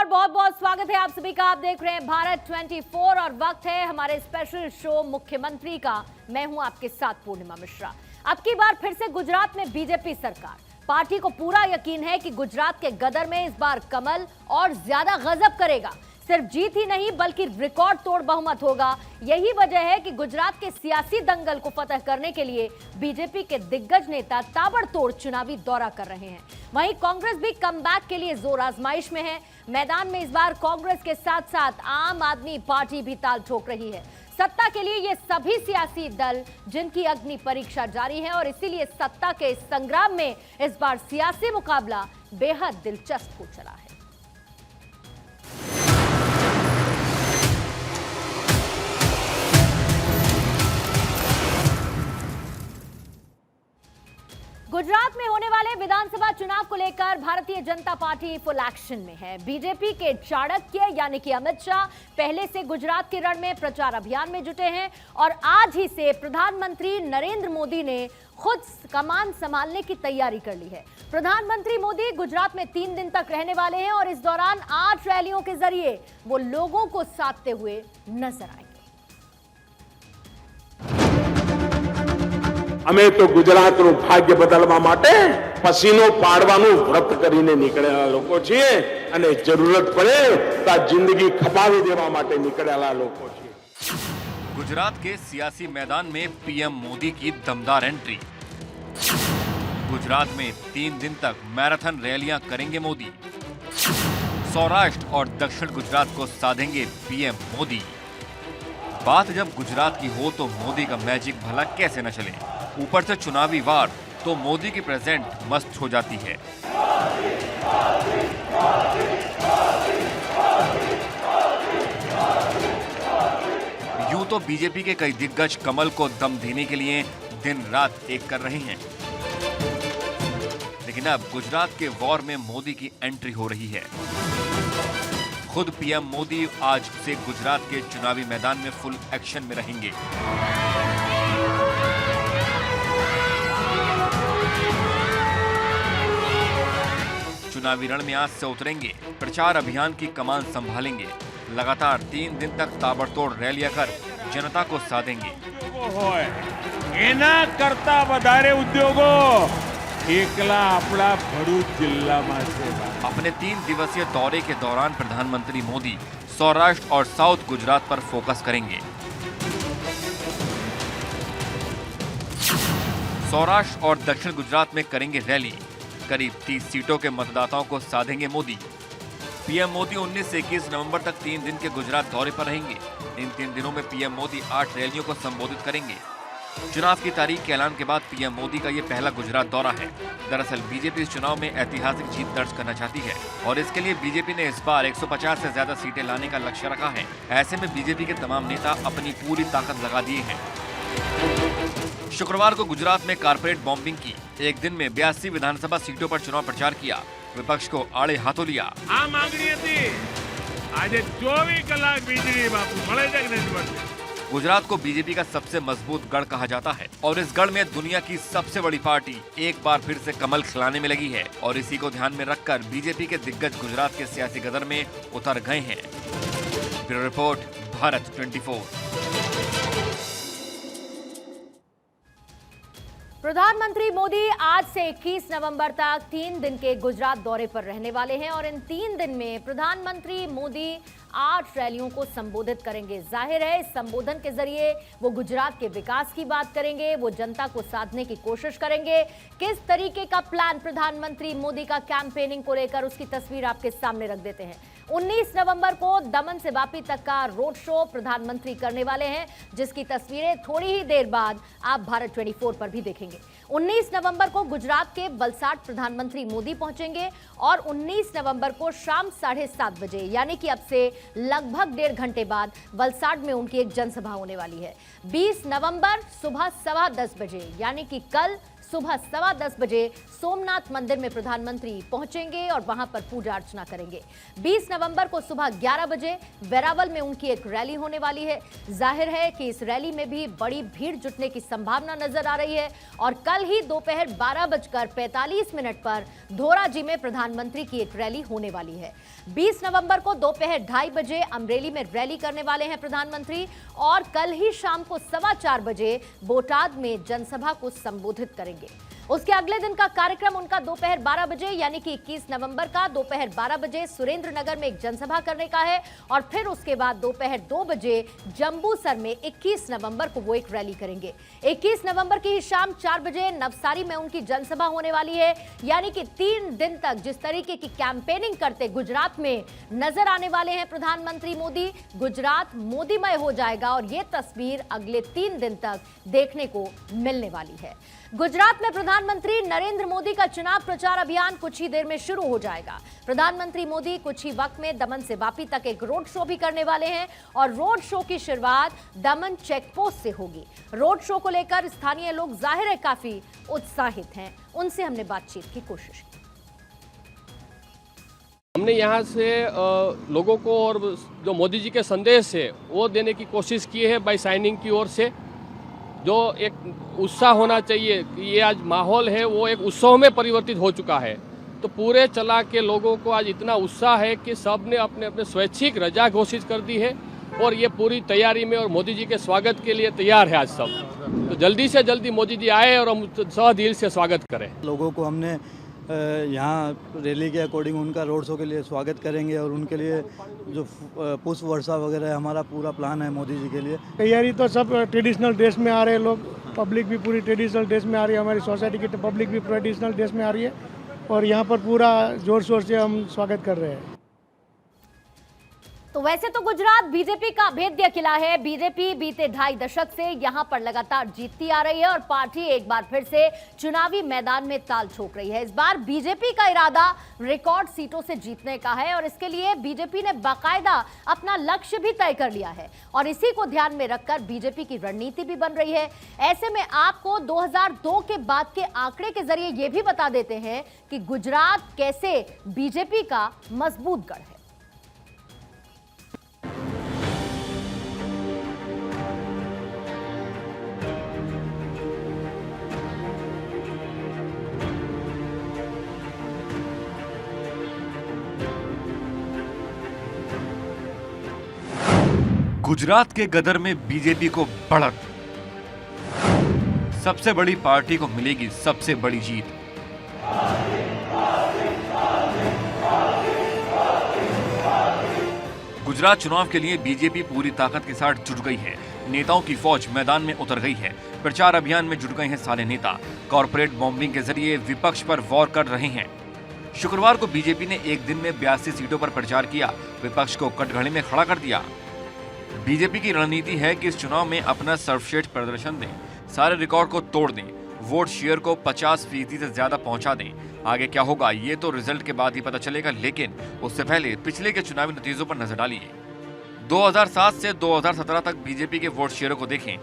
नमस्कार, बहुत बहुत स्वागत है आप सभी का। आप देख रहे हैं भारत 24 और वक्त है हमारे स्पेशल शो मुख्यमंत्री का। मैं हूं आपके साथ पूर्णिमा मिश्रा। अब की बार फिर से गुजरात में बीजेपी सरकार। पार्टी को पूरा यकीन है कि गुजरात के गदर में इस बार कमल और ज्यादा गजब करेगा। सिर्फ जीत ही नहीं बल्कि रिकॉर्ड तोड़ बहुमत होगा। यही वजह है कि गुजरात के सियासी दंगल को फतह करने के लिए बीजेपी के दिग्गज नेता ताबड़तोड़ चुनावी दौरा कर रहे हैं। वहीं कांग्रेस भी कमबैक के लिए जोर आजमाइश में है। मैदान में इस बार कांग्रेस के साथ साथ आम आदमी पार्टी भी ताल ठोक रही है। सत्ता के लिए ये सभी सियासी दल जिनकी अग्नि परीक्षा जारी है और इसीलिए सत्ता के इस संग्राम में इस बार सियासी मुकाबला बेहद दिलचस्प हो चला है। गुजरात में होने वाले विधानसभा चुनाव को लेकर Bharatiya Janata party full action में है। बीजेपी के चाणक्य यानी कि अमित शाह पहले से गुजरात के रण में प्रचार अभियान में जुटे हैं और आज ही से प्रधानमंत्री नरेंद्र मोदी ने खुद कमान संभालने की तैयारी कर ली है। प्रधानमंत्री मोदी गुजरात में 3 दिन तक रहने वाले हैं और इस दौरान 8 रैलियों के जरिए वो लोगों को साधते हुए नजर आएंगे। અમે તો ગુજરાતનું ભાગ્ય બદલવા માટે પસીનો પાડવાનું વ્રત કરીને નીકળેલા લોકો છીએ અને જરૂરત પડે તો જિંદગી ખપાવી દેવા માટે નીકળેલા લોકો છીએ। गुजरात के सियासी मैदान में पीएम मोदी की दमदार एंट्री। गुजरात में 3 दिन तक मैराथन रैलियां करेंगे मोदी। सौराष्ट्र और दक्षिण गुजरात को साधेंगे पीएम मोदी। बात जब गुजरात की हो तो मोदी का मैजिक भला कैसे न चले। ऊपर से चुनावी वार तो मोदी की प्रेजेंट मस्त हो जाती है। यूं तो बीजेपी के कई दिग्गज कमल को दम देने के लिए दिन रात एक कर रहे हैं, लेकिन अब गुजरात के वॉर में मोदी की एंट्री हो रही है। खुद पीएम मोदी आज से गुजरात के चुनावी मैदान में फुल एक्शन में रहेंगे। चुनावी रण में आज से उतरेंगे, प्रचार अभियान की कमान संभालेंगे। लगातार 3 दिन तक ताबड़तोड़ रैलियां कर जनता को साधेंगे। एना करता वधारे उद्योगो एकला अपना भरूच जिला में छे। अपने 3 दिवसीय दौरे के दौरान प्रधानमंत्री मोदी सौराष्ट्र और साउथ गुजरात पर फोकस करेंगे। सौराष्ट्र और दक्षिण गुजरात में करेंगे रैली। करीब 30 सीटों के मतदाताओं को साधेंगे मोदी। पीएम मोदी 19 से 21 नवंबर तक 3 दिन के गुजरात दौरे पर रहेंगे। इन 3 दिनों में पीएम मोदी 8 रैलियों को संबोधित करेंगे। चुनाव की तारीख के ऐलान के बाद पीएम मोदी का ये पहला गुजरात दौरा है। दरअसल बीजेपी इस चुनाव में ऐतिहासिक जीत दर्ज करना चाहती है और इसके लिए बीजेपी ने इस बार 150 से ज्यादा सीटें लाने का लक्ष्य रखा है। ऐसे में बीजेपी के तमाम नेता अपनी पूरी ताकत लगा दिए हैं। शुक्रवार को गुजरात में कारपोरेट बॉम्बिंग की। एक दिन में 82 विधानसभा सीटों पर चुनाव प्रचार किया। विपक्ष को आड़े हाथों लिया। आ मांगनी थी आज 24 कलाक बिजली बापू मळे जाए नहीं बढ़ते। गुजरात को बीजेपी का सबसे मजबूत गढ़ कहा जाता है और इस गढ़ में दुनिया की सबसे बड़ी पार्टी एक बार फिर से कमल खिलाने में लगी है और इसी को ध्यान में रखकर बीजेपी के दिग्गज गुजरात के सियासी गदर में उतर गए हैं। Bureau report, Bharat 24। प्रधानमंत्री मोदी आज से 21 नवंबर तक 3 दिन के गुजरात दौरे पर रहने वाले हैं और इन 3 दिन में प्रधानमंत्री मोदी 8 रैलियों को संबोधित करेंगे। जाहिर है इस संबोधन के जरिए वो गुजरात के विकास की बात करेंगे, वो जनता को साधने की कोशिश करेंगे। किस तरीके का प्लान प्रधानमंत्री मोदी का कैंपेनिंग को लेकर, उसकी तस्वीर आपके सामने रख देते हैं। 19 नवंबर को दमन से वापी तक का रोड शो प्रधानमंत्री करने वाले हैं, जिसकी तस्वीरें थोड़ी ही देर बाद आप भारत 24 पर भी देखेंगे। 19 नवंबर को गुजरात के वलसाड प्रधानमंत्री मोदी पहुंचेंगे और 19 नवंबर को शाम 7:30 बजे यानी कि अब से लगभग 1.5 घंटे बाद वलसाड में उनकी एक जनसभा होने वाली है। 20 नवंबर सुबह 10:15 बजे यानी कि कल सुबह 10:15 बजे सोमनाथ मंदिर में प्रधानमंत्री पहुंचेंगे और वहां पर पूजा अर्चना करेंगे। 20 नवंबर को सुबह 11 बजे वेरावल में उनकी एक रैली होने वाली है। जाहिर है कि इस रैली में भी बड़ी भीड़ जुटने की संभावना नजर आ रही है और कल ही दोपहर 12:45 पर धोराजी में प्रधानमंत्री की एक रैली होने वाली है। 20 नवंबर को दोपहर 2:30 बजे अमरेली में रैली करने वाले हैं प्रधानमंत्री और कल ही शाम को 4:15 बजे बोटाद में जनसभा को संबोधित करेंगे। उसके अगले दिन का कार्यक्रम उनका दोपहर 12 बजे यानी कि 21 नवंबर का दोपहर 12 बजे सुरेंद्रनगर में एक जनसभा करने का है और फिर उसके बाद दोपहर 2 बजे जंबूसर में 21 नवंबर को वो एक रैली करेंगे। 21 नवंबर की शाम 4 बजे नवसारी में उनकी जनसभा होने वाली है। यानी कि 3 दिन तक जिस तरीके की कैंपेनिंग करते गुजरात में नजर आने वाले हैं प्रधानमंत्री मोदी, गुजरात मोदीमय हो जाएगा और ये तस्वीर अगले 3 दिन तक देखने को मिलने वाली है। गुजरात में प्रधानमंत्री नरेंद्र मोदी का चुनाव प्रचार अभियान कुछ ही देर में शुरू हो जाएगा। प्रधानमंत्री मोदी कुछ ही वक्त में दमन से वापी तक एक रोड शो भी करने वाले हैं और रोड शो की शुरुआत दमन चेक पोस्ट से होगी। रोड शो को लेकर स्थानीय लोग जाहिर है काफी उत्साहित हैं। उनसे हमने बातचीत की कोशिश की। हमने यहाँ से लोगों को और जो मोदी जी के संदेश है वो देने की कोशिश की है बाई साइनिंग की ओर से। जो एक उत्साह होना चाहिए कि ये आज माहौल है वो एक उत्सव में परिवर्तित हो चुका है। तो पूरे चला के लोगों को आज इतना उत्साह है कि सब ने अपने अपने स्वैच्छिक रजा घोषित कर दी है और ये पूरी तैयारी में और मोदी जी के स्वागत के लिए तैयार है आज सब। तो जल्दी से जल्दी मोदी जी आए और हम सहदिल से स्वागत करें। लोगों को हमने यहाँ रैली के अकॉर्डिंग उनका रोड शो के लिए स्वागत करेंगे और उनके लिए जो पुष्प वर्षा वगैरह है हमारा पूरा प्लान है मोदी जी के लिए। तैयारी तो सब ट्रेडिशनल ड्रेस में आ रहे हैं लोग, पब्लिक भी पूरी ट्रेडिशनल ड्रेस में आ रही है, हमारी सोसाइटी की पब्लिक भी ट्रेडिशनल ड्रेस में आ रही है और यहाँ पर पूरा जोर शोर से हम स्वागत कर रहे हैं। तो वैसे तो गुजरात बीजेपी का अभेद्य किला है। बीजेपी बीते 2.5 दशक से यहां पर लगातार जीतती आ रही है और पार्टी एक बार फिर से चुनावी मैदान में ताल ठोक रही है। इस बार बीजेपी का इरादा रिकॉर्ड सीटों से जीतने का है और इसके लिए बीजेपी ने बाकायदा अपना लक्ष्य भी तय कर लिया है और इसी को ध्यान में रखकर बीजेपी की रणनीति भी बन रही है। ऐसे में आपको 2002 के बाद के आंकड़े के जरिए यह भी बता देते हैं कि गुजरात कैसे बीजेपी का मजबूत गढ़ है। गुजरात के गदर में बीजेपी को बढ़त, सबसे बड़ी पार्टी को मिलेगी सबसे बड़ी जीत। गुजरात चुनाव के लिए बीजेपी पूरी ताकत के साथ जुट गई है। नेताओं की फौज मैदान में उतर गई है। प्रचार अभियान में जुट गए हैं सारे नेता। कॉर्पोरेट बॉम्बिंग के जरिए विपक्ष पर वॉर कर रहे हैं। शुक्रवार को बीजेपी ने एक दिन में 82 सीटों पर प्रचार किया, विपक्ष को कटघरे में खड़ा कर दिया। बीजेपी की रणनीति है कि इस चुनाव में अपना सर्वश्रेष्ठ प्रदर्शन दें, सारे रिकॉर्ड को तोड़ दें, वोट शेयर को 50% से ज्यादा पहुंचा दें। आगे क्या होगा ये तो रिजल्ट के बाद ही पता चलेगा, लेकिन उससे पहले पिछले के चुनावी नतीजों पर नजर डालिए। 2007 से 2017 तक बीजेपी के वोट शेयरों को देखें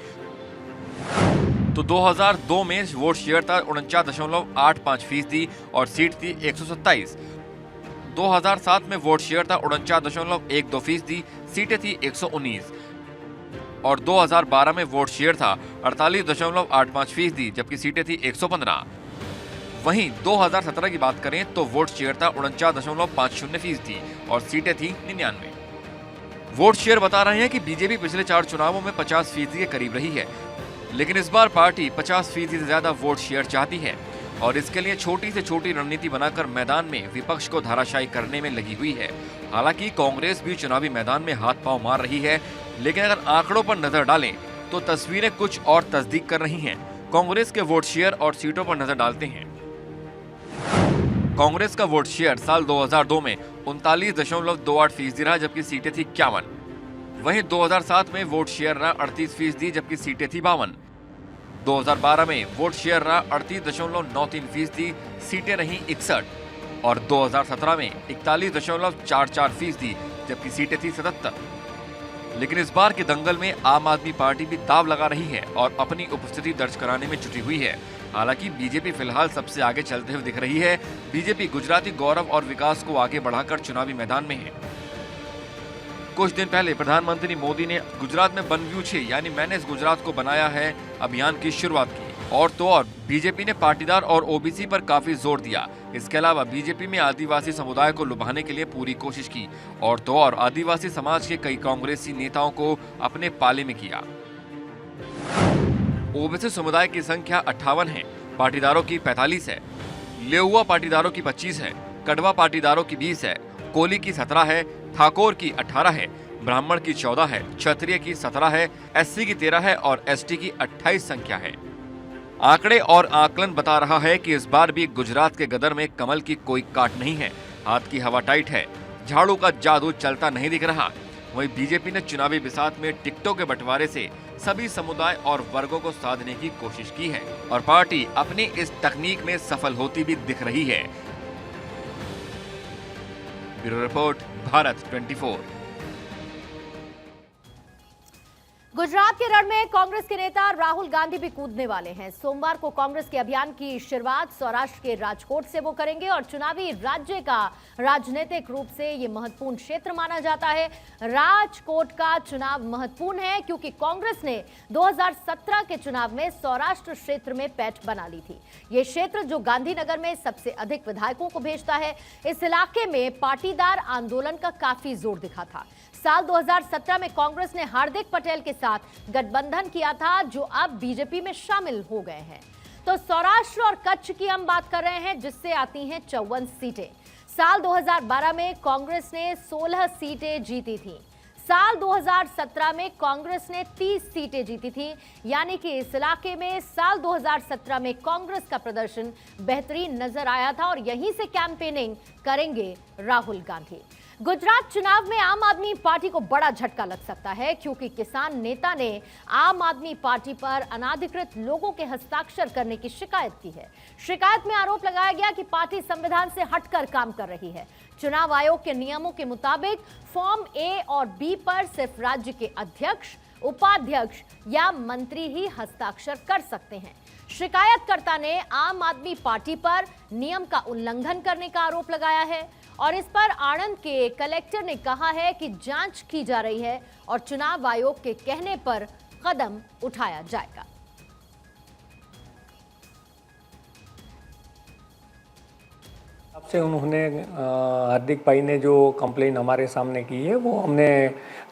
तो 2002 में वोट शेयर था 49.85% और सीट थी 127। 2007 में वोट शेयर था 49.12%, सीटें थी 119 और 2012 में वोट शेयर था 48.85%, जबकि सीटें थी 115। वहीं 2017 की बात करें तो वोट शेयर था 49.50% और सीटें थी 99। वोट शेयर बता रहे हैं कि बीजेपी पिछले 4 चुनावों में 50% के करीब रही है, लेकिन इस बार पार्टी 50% से ज्यादा वोट शेयर चाहती है और इसके लिए छोटी से छोटी रणनीति बनाकर मैदान में विपक्ष को धाराशायी करने में लगी हुई है। हालांकि कांग्रेस भी चुनावी मैदान में हाथ पांव मार रही है, लेकिन अगर आंकड़ों पर नजर डालें तो तस्वीरें कुछ और तस्दीक कर रही हैं। कांग्रेस के वोट शेयर और सीटों पर नजर डालते हैं। कांग्रेस का वोट शेयर साल 2002 में 39.28% रहा, जबकि सीटें थी 51। वहीं 2007 में वोट शेयर रहा 38%, जबकि सीटें थी 52। 2012 में वोट शेयर रहा 38.93%, सीटें रहीं 61 और 2017 में 41.44%, जबकि सीटें थी 77। लेकिन इस बार के दंगल में आम आदमी पार्टी भी दांव लगा रही है और अपनी उपस्थिति दर्ज कराने में जुटी हुई है। हालांकि बीजेपी फिलहाल सबसे आगे चलते हुए दिख रही है। बीजेपी गुजराती गौरव और विकास को आगे बढ़ाकर चुनावी मैदान में है। कुछ दिन पहले प्रधानमंत्री मोदी ने गुजरात में बनव्यू 6 यानी मैंने इस गुजरात को बनाया है अभियान की शुरुआत की। और तो और बीजेपी ने पाटीदार और ओबीसी पर काफी जोर दिया। इसके अलावा बीजेपी में आदिवासी समुदाय को लुभाने के लिए पूरी कोशिश की और तो और आदिवासी समाज के कई कांग्रेसी नेताओं को अपने पाले में किया। ओबीसी समुदाय की संख्या 58 है, पाटीदारों की 45 है, लेउआ पाटीदारों की 25 है, कड़वा पाटीदारों की 20 है, कोली की 17 है, ठाकोर की 18 है, ब्राह्मण की 14 है, क्षत्रिय की 17 है, एससी की 13 है और एसटी की 28 संख्या है। आंकड़े और आकलन बता रहा है कि इस बार भी गुजरात के गदर में कमल की कोई काट नहीं है। हाथ की हवा टाइट है, झाड़ू का जादू चलता नहीं दिख रहा। वहीं बीजेपी ने चुनावी बिसात में टिकटों के बंटवारे से सभी समुदाय और वर्गों को साधने की कोशिश की है और पार्टी अपनी इस तकनीक में सफल होती भी दिख रही है। Bureau report, Bharat 24। गुजरात के रण में कांग्रेस के नेता राहुल गांधी भी कूदने वाले हैं। सोमवार को कांग्रेस के अभियान की शुरुआत सौराष्ट्र के राजकोट से वो करेंगे और चुनावी राज्य का राजनीतिक रूप से ये महत्वपूर्ण क्षेत्र माना जाता है। राजकोट का चुनाव महत्वपूर्ण है क्योंकि कांग्रेस ने 2017 के चुनाव में सौराष्ट्र क्षेत्र में पैठ बना ली थी। ये क्षेत्र जो गांधीनगर में सबसे अधिक विधायकों को भेजता है। इस इलाके में पाटीदार आंदोलन का काफी जोर दिखा था। साल 2017 में कांग्रेस ने हार्दिक पटेल के साथ गठबंधन किया था जो अब बीजेपी में शामिल हो गए हैं। तो सौराष्ट्र और कच्छ की हम बात कर रहे हैं जिससे आती हैं 54 सीटें। साल 2012 में कांग्रेस ने 16 सीटें जीती थी। साल 2017 में कांग्रेस ने 30 सीटें जीती थी। यानी कि इस इलाके में साल 2017 में कांग्रेस का प्रदर्शन बेहतरीन नजर आया था और यहीं से कैंपेनिंग करेंगे राहुल गांधी। गुजरात चुनाव में आम आदमी पार्टी को बड़ा झटका लग सकता है क्योंकि किसान नेता ने आम आदमी पार्टी पर अनाधिकृत लोगों के हस्ताक्षर करने की शिकायत की है। शिकायत में आरोप लगाया गया कि पार्टी संविधान से हटकर काम कर रही है। चुनाव आयोग के नियमों के मुताबिक फॉर्म ए और बी पर सिर्फ राज्य के अध्यक्ष, उपाध्यक्ष या मंत्री ही हस्ताक्षर कर सकते हैं। शिकायतकर्ता ने आम आदमी पार्टी पर नियम का उल्लंघन करने का आरोप लगाया है और इस पर आणंद के कलेक्टर ने कहा है कि जांच की जा रही है और चुनाव आयोग के कहने पर कदम उठाया जाएगा। अब से उन्होंने हार्दिक भाई ने जो कंप्लेन हमारे सामने की है वो हमने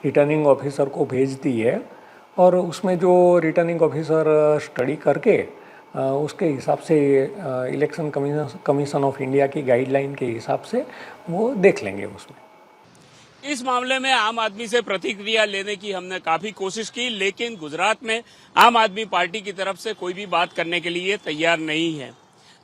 रिटर्निंग ऑफिसर को भेज दी है और उसमें जो रिटर्निंग ऑफिसर स्टडी करके उसके हिसाब से इलेक्शन कमीशन ऑफ इंडिया की गाइडलाइन के हिसाब से वो देख लेंगे। उसमें इस मामले में आम आदमी से प्रतिक्रिया लेने की हमने काफी कोशिश की लेकिन गुजरात में आम आदमी पार्टी की तरफ से कोई भी बात करने के लिए तैयार नहीं है।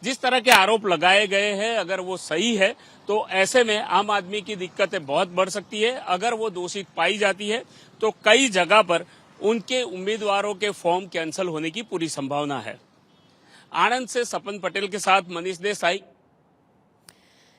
जिस तरह के आरोप लगाए गए हैं अगर वो सही है तो ऐसे में आम आदमी की दिक्कतें बहुत बढ़ सकती है। अगर वो दोषी पाई जाती है तो कई जगह पर उनके उम्मीदवारों के फॉर्म कैंसिल होने की पूरी संभावना है। आनंद से सपन पटेल के साथ मनीष देसाई।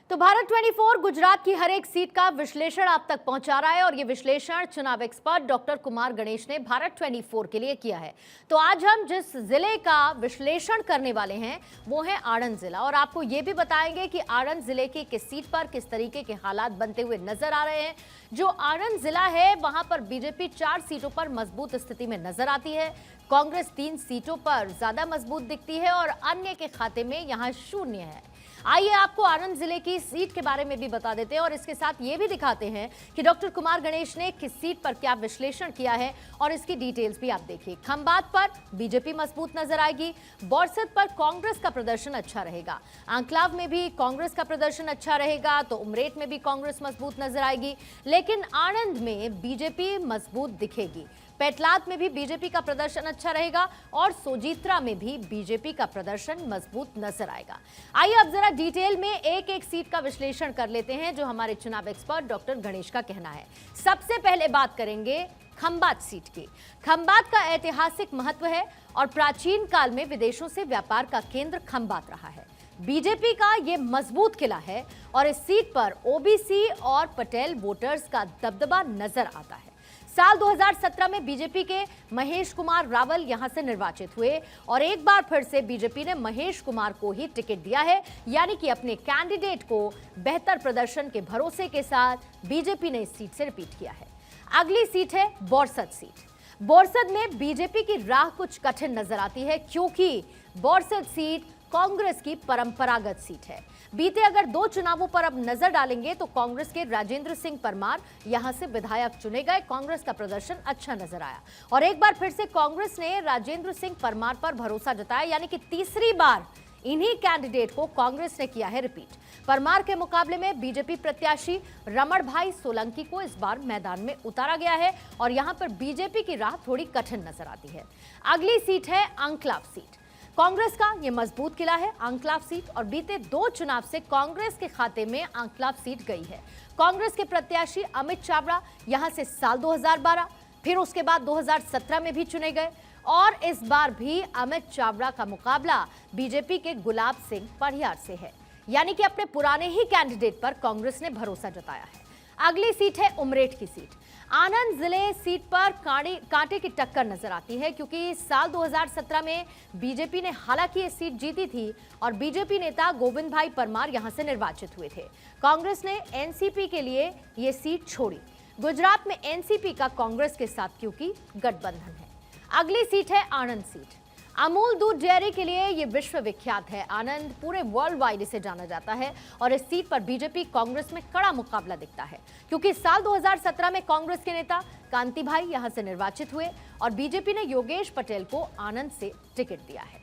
तो भारत 24 गुजरात की हर एक सीट का विश्लेषण आप तक पहुंचा रहा है और ये विश्लेषण चुनाव एक्सपर्ट डॉक्टर कुमार गणेश ने भारत 24 के लिए किया है। तो आज हम जिस जिले का विश्लेषण करने वाले हैं वो है आणंद जिला और आपको ये भी बताएंगे कि आणंद जिले की किस सीट पर किस तरीके के हालात बनते हुए नजर आ रहे हैं। जो आणंद जिला है वहां पर बीजेपी 4 सीटों पर मजबूत स्थिति में नजर आती है। कांग्रेस 3 सीटों पर ज्यादा मजबूत दिखती है और अन्य के खाते में यहां 0 है। आइए आपको आणंद जिले की सीट के बारे में भी बता देते हैं और इसके साथ ये भी दिखाते हैं कि डॉक्टर कुमार गणेश ने किस सीट पर क्या विश्लेषण किया है और इसकी डिटेल्स भी आप देखिए। खंबात पर बीजेपी मजबूत नजर आएगी। बोरसद पर कांग्रेस का प्रदर्शन अच्छा रहेगा। आंकलाव में भी कांग्रेस का प्रदर्शन अच्छा रहेगा तो उमरेठ में भी कांग्रेस मजबूत नजर आएगी लेकिन आणंद में बीजेपी मजबूत दिखेगी। पेटलाद में भी बीजेपी का प्रदर्शन अच्छा रहेगा और सोजित्रा में भी बीजेपी का प्रदर्शन मजबूत नजर आएगा। आइए अब जरा डिटेल में एक एक सीट का विश्लेषण कर लेते हैं जो हमारे चुनाव एक्सपर्ट डॉक्टर गणेश का कहना है। सबसे पहले बात करेंगे खंबात सीट की। खंबात का ऐतिहासिक महत्व है और प्राचीन काल में विदेशों से व्यापार का केंद्र खंबात रहा है। बीजेपी का ये मजबूत किला है और इस सीट पर ओबीसी और पटेल वोटर्स का दबदबा नजर आता है। साल 2017 में बीजेपी के महेश कुमार रावल यहां से निर्वाचित हुए और एक बार फिर से बीजेपी ने महेश कुमार को ही टिकट दिया है, यानी कि अपने कैंडिडेट को बेहतर प्रदर्शन के भरोसे के साथ बीजेपी ने इस सीट से रिपीट किया है। अगली सीट है बोरसद सीट। बोरसद में बीजेपी की राह कुछ कठिन नजर आती है, क्योंकि बोरसद सीट कांग्रेस की परंपरागत सीट है। बीते अगर 2 चुनावों पर अब नजर डालेंगे तो कांग्रेस के राजेंद्र सिंह परमार यहां से विधायक चुने गए। कांग्रेस का प्रदर्शन अच्छा नजर आया और एक बार फिर से कांग्रेस ने राजेंद्र सिंह परमार पर भरोसा जताया, यानी कि तीसरी बार इन्हीं कैंडिडेट को कांग्रेस ने किया है रिपीट। परमार के मुकाबले में बीजेपी प्रत्याशी रमण भाई सोलंकी को इस बार मैदान में उतारा गया है और यहां पर बीजेपी की राह थोड़ी कठिन नजर आती है। अगली सीट है अंकलाव सीट। कांग्रेस का यह मजबूत किला है अंकलाव सीट और बीते 2 चुनाव से कांग्रेस के खाते में अंकलाव सीट गई है। कांग्रेस के प्रत्याशी अमित चावड़ा यहां से साल 2012, फिर उसके बाद 2017 में भी चुने गए और इस बार भी अमित चावड़ा का मुकाबला बीजेपी के गुलाब सिंह परिहार से है, यानी कि अपने पुराने ही कैंडिडेट पर कांग्रेस ने भरोसा जताया है। अगली सीट है उमरेठ की सीट। आनंद जिले सीट पर कांटे की टक्कर नजर आती है, क्योंकि साल 2017 में बीजेपी ने हालांकि ये सीट जीती थी और बीजेपी नेता गोविंद भाई परमार यहां से निर्वाचित हुए थे। कांग्रेस ने एनसीपी के लिए ये सीट छोड़ी। गुजरात में एनसीपी का कांग्रेस के साथ क्योंकि गठबंधन है। अगली सीट है आनंद सीट। अमूल दूध डेयरी के लिए ये विश्व विख्यात है। आनंद पूरे वर्ल्ड वाइड इसे जाना जाता है और इस सीट पर बीजेपी कांग्रेस में कड़ा मुकाबला दिखता है, क्योंकि साल 2017 में कांग्रेस के नेता कांति भाई यहां से निर्वाचित हुए और बीजेपी ने योगेश पटेल को आनंद से टिकट दिया है।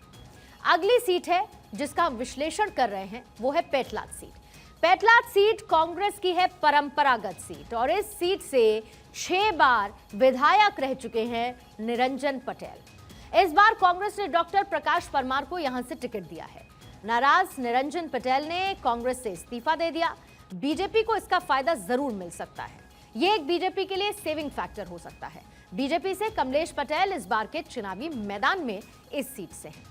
अगली सीट है जिसका हम विश्लेषण कर रहे हैं, वो है पेटलाद सीट। पेटलाद सीट कांग्रेस की है परंपरागत सीट और इस सीट से 6 बार विधायक रह चुके हैं निरंजन पटेल। इस बार कांग्रेस ने डॉक्टर प्रकाश परमार को यहां से टिकट दिया है। नाराज निरंजन पटेल ने कांग्रेस से इस्तीफा दे दिया। बीजेपी को इसका फायदा जरूर मिल सकता है। यह एक बीजेपी के लिए सेविंग फैक्टर हो सकता है। बीजेपी से कमलेश पटेल इस बार के चुनावी मैदान में इस सीट से हैं।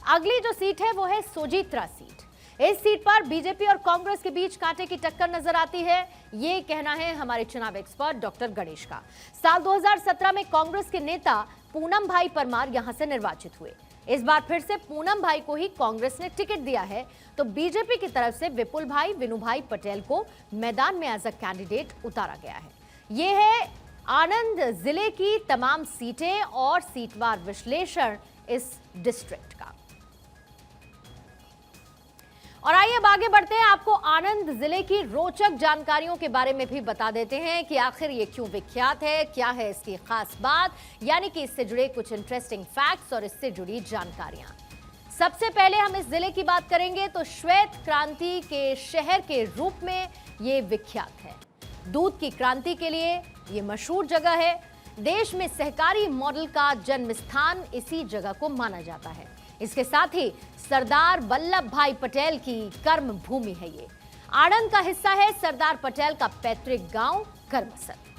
अगली जो सीट है वो है सोजित्रा सीट। इस सीट पर बीजेपी और कांग्रेस के बीच कांटे की टक्कर नजर आती है, ये कहना है हमारे चुनाव एक्सपर्ट डॉक्टर गणेश का। साल 2017 में कांग्रेस के नेता पूनम भाई परमार यहां से निर्वाचित हुए। इस बार फिर से पूनम भाई को ही कांग्रेस ने टिकट दिया है, तो बीजेपी की तरफ से विपुल भाई विनु भाई पटेल को मैदान में एज अ कैंडिडेट उतारा गया है। ये है आनंद जिले की तमाम सीटें और सीटवार विश्लेषण इस डिस्ट्रिक्ट का। और आइए अब आगे बढ़ते हैं, आपको आनंद जिले की रोचक जानकारियों के बारे में भी बता देते हैं कि आखिर ये क्यों विख्यात है, क्या है इसकी खास बात, यानी कि इससे जुड़े कुछ इंटरेस्टिंग फैक्ट्स और इससे जुड़ी जानकारियां। सबसे पहले हम इस जिले की बात करेंगे तो श्वेत क्रांति के शहर के रूप में ये विख्यात है। दूध की क्रांति के लिए ये मशहूर जगह है। देश में सहकारी मॉडल का जन्म स्थान इसी जगह को माना जाता है। इसके साथ ही सरदार वल्लभ भाई पटेल की कर्म भूमि है ये। आनंद का हिस्सा है सरदार पटेल का पैतृक गांव करमसद।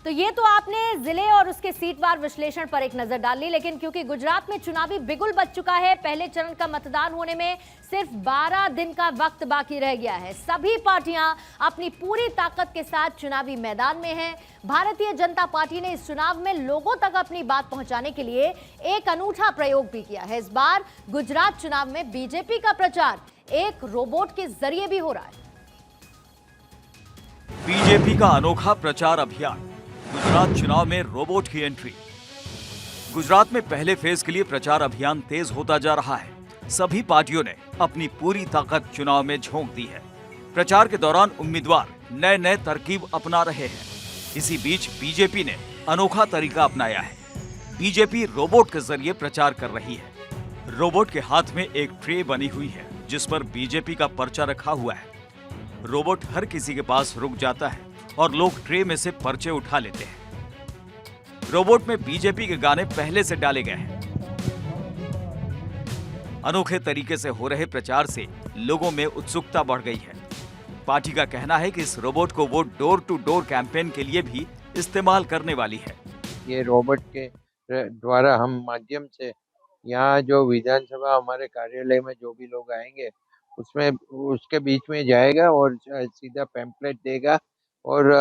तो ये तो आपने जिले और उसके सीटवार विश्लेषण पर एक नजर डाल ली, लेकिन क्योंकि गुजरात में चुनावी बिगुल बच चुका है, पहले चरण का मतदान होने में सिर्फ 12 दिन का वक्त बाकी रह गया है। सभी पार्टियां अपनी पूरी ताकत के साथ चुनावी मैदान में हैं। भारतीय जनता पार्टी ने इस चुनाव में लोगों तक अपनी बात पहुंचाने के लिए एक अनूठा प्रयोग भी किया है। इस बार गुजरात चुनाव में बीजेपी का प्रचार एक रोबोट के जरिए भी हो रहा है। बीजेपी का अनोखा प्रचार अभियान, गुजरात चुनाव में रोबोट की एंट्री। गुजरात में पहले फेज के लिए प्रचार अभियान तेज होता जा रहा है। सभी पार्टियों ने अपनी पूरी ताकत चुनाव में झोंक दी है। प्रचार के दौरान उम्मीदवार नए नए तरकीब अपना रहे हैं। इसी बीच बीजेपी ने अनोखा तरीका अपनाया है। बीजेपी रोबोट के जरिए प्रचार कर रही है। रोबोट के हाथ में एक ट्रे बनी हुई है जिस पर बीजेपी का पर्चा रखा हुआ है। रोबोट हर किसी के पास रुक जाता है और लोग ट्रे में से पर्चे उठा लेते हैं। रोबोट में बीजेपी के गाने पहले से डाले गए हैं। अनोखे तरीके से हो रहे प्रचार से लोगों में उत्सुकता बढ़ गई है। पार्टी का कहना है कि इस रोबोट को वो डोर टू डोर कैंपेन के लिए भी इस्तेमाल करने वाली है। ये रोबोट के द्वारा हम माध्यम से यहाँ जो विधानसभा हमारे कार्यालय में जो भी लोग आएंगे उसमें उसके बीच में जाएगा और सीधा पैम्पलेट देगा और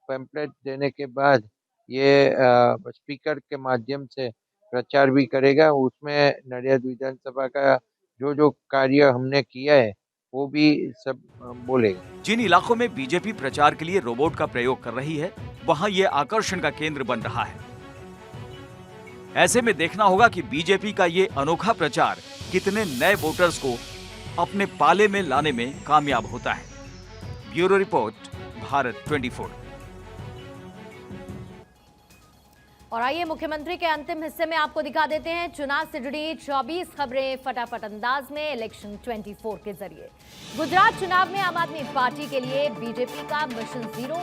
पैम्पलेट देने के बाद ये स्पीकर के माध्यम से प्रचार भी करेगा। उसमें नडियाद विधानसभा का जो जो कार्य हमने किया है वो भी सब बोलेगा। जिन इलाकों में बीजेपी प्रचार के लिए रोबोट का प्रयोग कर रही है वहां ये आकर्षण का केंद्र बन रहा है। ऐसे में देखना होगा कि बीजेपी का ये अनोखा प्रचार कितने नए वोटर्स को अपने पाले में लाने में कामयाब होता है। Bureau report, Bharat 24। और आइए मुख्यमंत्री के अंतिम हिस्से में आपको दिखा देते हैं चुनाव से जुड़ी 24 खबरें फटाफट अंदाज में इलेक्शन 24 के जरिए। गुजरात चुनाव में आम आदमी पार्टी के लिए बीजेपी का mission zero,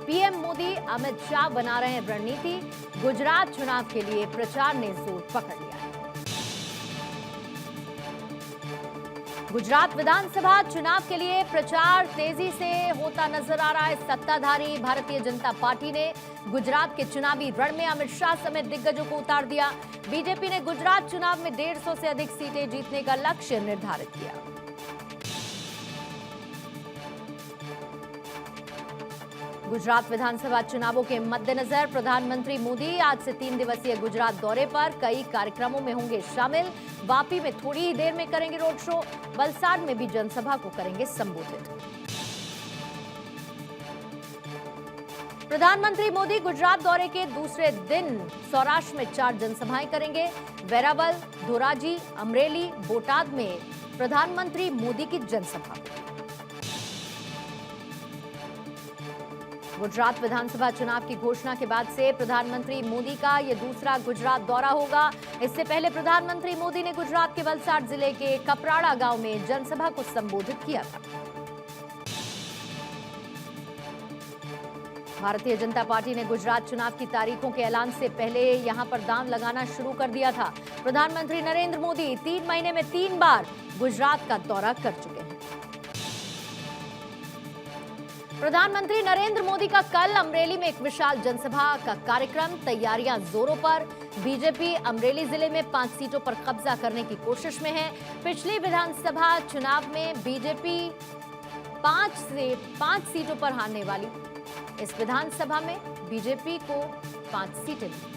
PM Modi Amit Shah बना रहे हैं रणनीति। गुजरात चुनाव के लिए प्रचार ने जोर पकड़ लिया है। गुजरात विधानसभा चुनाव के लिए प्रचार तेजी से होता नजर आ रहा है। सत्ताधारी भारतीय जनता पार्टी ने गुजरात के चुनावी रण में अमित शाह समेत दिग्गजों को उतार दिया। बीजेपी ने गुजरात चुनाव में 150 से अधिक सीटें जीतने का लक्ष्य निर्धारित किया। गुजरात विधानसभा चुनावों के मद्देनजर प्रधानमंत्री मोदी आज से 3 दिवसीय गुजरात दौरे पर कई कार्यक्रमों में होंगे शामिल। वापी में थोड़ी ही देर में करेंगे रोड शो, वलसाड में भी जनसभा को करेंगे संबोधित। प्रधानमंत्री मोदी गुजरात दौरे के दूसरे दिन सौराष्ट्र में 4 जनसभाएं करेंगे। वेरावल, धोराजी, अमरेली, बोटाद में प्रधानमंत्री मोदी की जनसभा। गुजरात विधानसभा चुनाव की घोषणा के बाद से प्रधानमंत्री मोदी का यह दूसरा गुजरात दौरा होगा। इससे पहले प्रधानमंत्री मोदी ने गुजरात के वलसाड जिले के कपराड़ा गांव में जनसभा को संबोधित किया था। भारतीय जनता पार्टी ने गुजरात चुनाव की तारीखों के ऐलान से पहले यहां पर दांव लगाना शुरू कर दिया था। प्रधानमंत्री नरेंद्र मोदी 3 महीने में 3 बार गुजरात का दौरा कर चुके हैं। प्रधानमंत्री नरेंद्र मोदी का कल अमरेली में एक विशाल जनसभा का कार्यक्रम, तैयारियां जोरों पर। बीजेपी अमरेली जिले में 5 सीटों पर कब्जा करने की कोशिश में है। पिछले विधानसभा चुनाव में बीजेपी 5 से 5 सीटों पर हारने वाली। इस विधानसभा में बीजेपी को 5 सीटें मिली।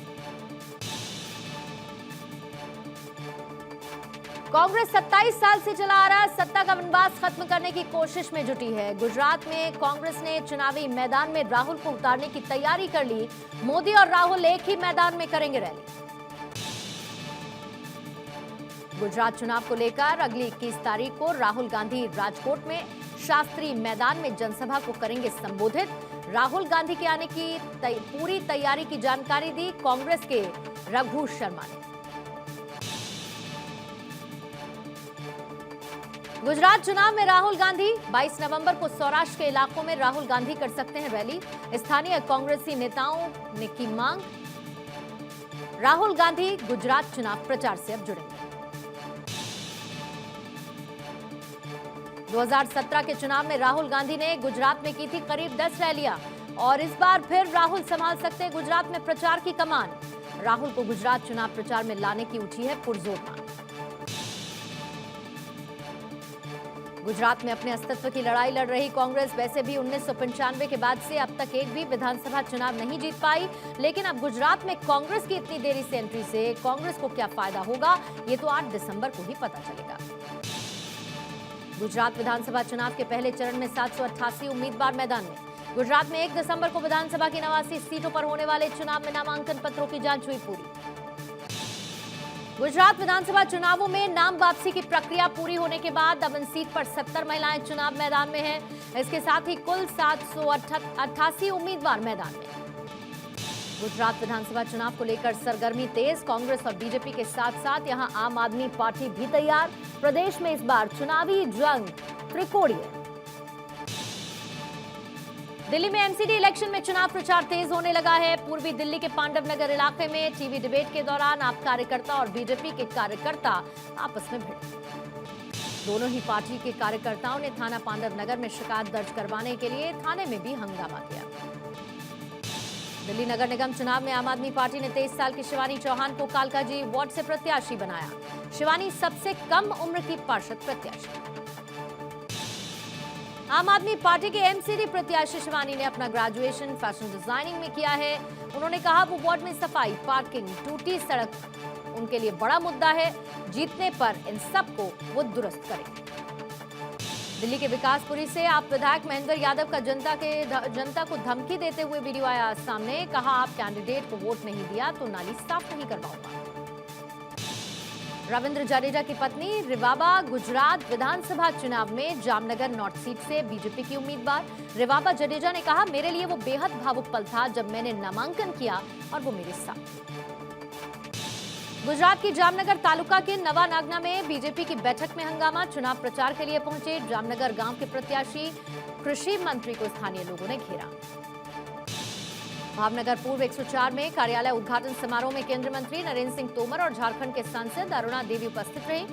कांग्रेस 27 साल से चला आ रहा सत्ता का वनवास खत्म करने की कोशिश में जुटी है। गुजरात में कांग्रेस ने चुनावी मैदान में राहुल को उतारने की तैयारी कर ली। मोदी और राहुल एक ही मैदान में करेंगे रैली। गुजरात चुनाव को लेकर अगली 21 तारीख को राहुल गांधी राजकोट में शास्त्री मैदान में जनसभा को करेंगे संबोधित। राहुल गांधी के आने की पूरी तैयारी की जानकारी दी कांग्रेस के रघु शर्मा ने। गुजरात चुनाव में राहुल गांधी 22 नवंबर को सौराष्ट्र के इलाकों में राहुल गांधी कर सकते हैं रैली। स्थानीय कांग्रेसी नेताओं ने की मांग। राहुल गांधी गुजरात चुनाव प्रचार से अब जुड़ेंगे। 2017 के चुनाव में राहुल गांधी ने गुजरात में की थी करीब 10 रैलियां और इस बार फिर राहुल संभाल सकते हैं गुजरात में प्रचार की कमान। राहुल को गुजरात चुनाव प्रचार में लाने की उठी है पुरजोर मांग। गुजरात में अपने अस्तित्व की लड़ाई लड़ रही कांग्रेस वैसे भी 1995 के बाद से अब तक एक भी विधानसभा चुनाव नहीं जीत पाई, लेकिन अब गुजरात में कांग्रेस की इतनी देरी से एंट्री से कांग्रेस को क्या फायदा होगा, ये तो 8 दिसंबर को ही पता चलेगा। गुजरात विधानसभा चुनाव के पहले चरण में 788 उम्मीदवार मैदान में। गुजरात में 1 दिसंबर को विधानसभा की 89 सीटों पर होने वाले चुनाव में नामांकन पत्रों की जांच हुई पूरी। गुजरात विधानसभा चुनावों में नाम वापसी की प्रक्रिया पूरी होने के बाद अब इन सीट पर 70 महिलाएं चुनाव मैदान में हैं। इसके साथ ही कुल 788 उम्मीदवार मैदान में। गुजरात विधानसभा चुनाव को लेकर सरगर्मी तेज। कांग्रेस और बीजेपी के साथ साथ यहां आम आदमी पार्टी भी तैयार। प्रदेश में इस बार चुनावी जंग त्रिकोणीय है। दिल्ली में एमसीडी इलेक्शन में चुनाव प्रचार तेज होने लगा है। पूर्वी दिल्ली के पांडव नगर इलाके में टीवी डिबेट के दौरान आप कार्यकर्ता और बीजेपी के कार्यकर्ता आपस में भिड़े। दोनों ही पार्टी के कार्यकर्ताओं ने थाना पांडव नगर में शिकायत दर्ज करवाने के लिए थाने में भी हंगामा किया। दिल्ली नगर निगम चुनाव में आम आदमी पार्टी ने 23 साल की शिवानी चौहान को कालकाजी वार्ड से प्रत्याशी बनाया। शिवानी सबसे कम उम्र की पार्षद प्रत्याशी। आम आदमी पार्टी के एमसीडी प्रत्याशी शिवानी ने अपना ग्रेजुएशन फैशन डिजाइनिंग में किया है। उन्होंने कहा वो वार्ड में सफाई, पार्किंग, टूटी सड़क उनके लिए बड़ा मुद्दा है। जीतने पर इन सबको वो दुरुस्त करेंगे। दिल्ली के विकासपुरी से आप विधायक महेंद्र यादव का जनता को धमकी देते हुए वीडियो आया सामने। कहा आप कैंडिडेट को वोट नहीं दिया तो नाली साफ नहीं करवाऊंगा। रविंद्र जडेजा की पत्नी रिवाबा गुजरात विधानसभा चुनाव में जामनगर नॉर्थ सीट से बीजेपी की उम्मीदवार। रिवाबा जडेजा ने कहा मेरे लिए वो बेहद भावुक पल था जब मैंने नामांकन किया और वो मेरे साथ। गुजरात की जामनगर तालुका के नवा नागना में बीजेपी की बैठक में हंगामा। चुनाव प्रचार के लिए पहुंचे जामनगर गांव के प्रत्याशी कृषि मंत्री को स्थानीय लोगों ने घेरा। भावनगर पूर्व 104 में कार्यालय उद्घाटन समारोह में केंद्रीय मंत्री नरेंद्र सिंह तोमर और झारखंड के सांसद अरुणा देवी उपस्थित रही।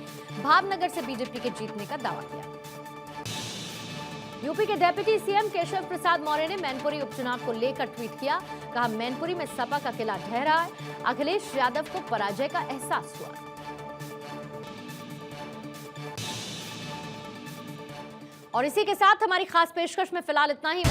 भावनगर से बीजेपी के जीतने का दावा किया। यूपी के डिप्टी सीएम केशव प्रसाद मौर्य ने मैनपुरी उपचुनाव को लेकर ट्वीट किया। कहा मैनपुरी में सपा का किला ढह रहा है। अखिलेश यादव को पराजय का एहसास हुआ। और इसी के साथ हमारी खास पेशकश में फिलहाल इतना ही।